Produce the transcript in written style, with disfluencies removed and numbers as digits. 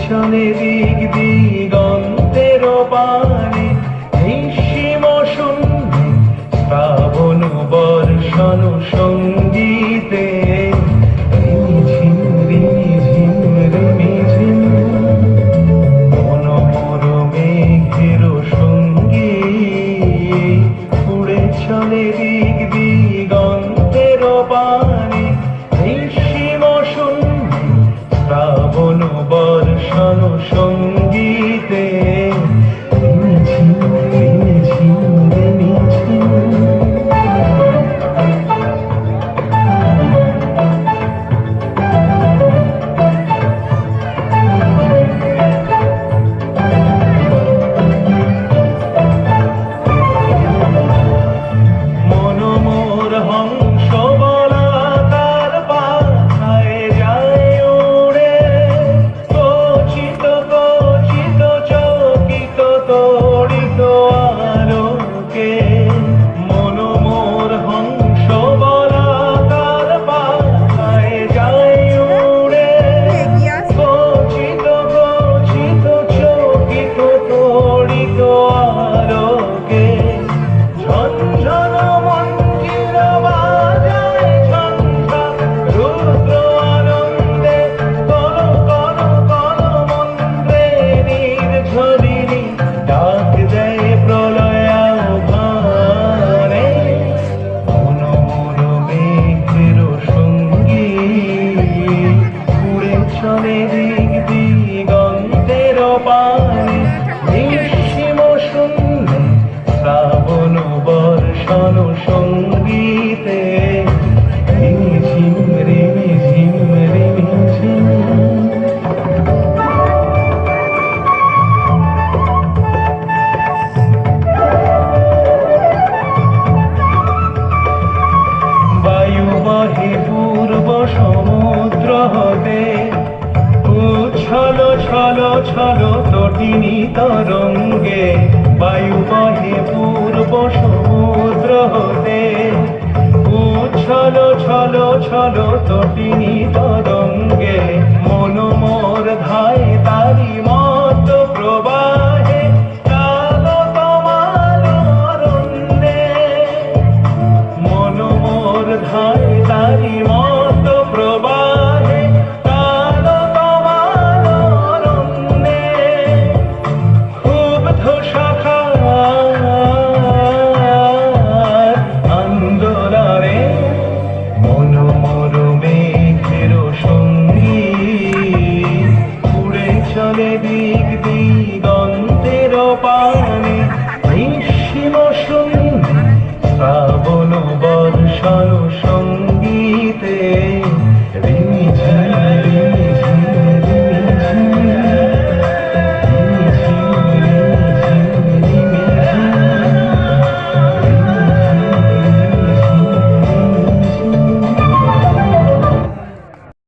চলে দিক দিগন্তের পানে নিঃসীম শূন্যে শ্রাবণ বর্ষণ সঙ্গীতে রিমিঝিম রিমিঝিম রিমিঝিম মনোমর মেঘের সঙ্গী উড়ে চলে দিক দিগন্তের পানে নিঃসীম শূন্যে শ্রাবণ বর্ষণ সঙ্গীতে রিমিঝিম রিমিঝিম রিমিঝিম মনোমোর হংস বলাকার পাথায় যায় উড়ে কচিত কচিত চকিত তড়িত আলোকে মনোমোর হংস বলাকার পাথায় যায় উড়ে কচিত কচিত চকিত তড়িত আলোকে ঝনঝন মঞ্জিল বাজায় ঝঞ্ঝা রুদ্র আনন্দে কল কল কল মন্ত্রে নির্ঝরিণী ডাক দেয় প্রলয়াভানে মনোমর মেঘের সঙ্গী উড়ে চলে দিক দিগন্তের পানে নিঃসীম শূন্যে শ্রাবণ বর্ষণ সঙ্গীতে রিমিঝিম রিমিঝিম রিমিঝিম বায়ু বহে পূর্ব সমুদ্র হতে উচ্ছল ছল ছল তটিনী তরঙ্গে বায়ু বহে পূর্ব সমুদ্র হতে উচ্ছল ছল ছল তটিনী তরঙ্গে মনোমোর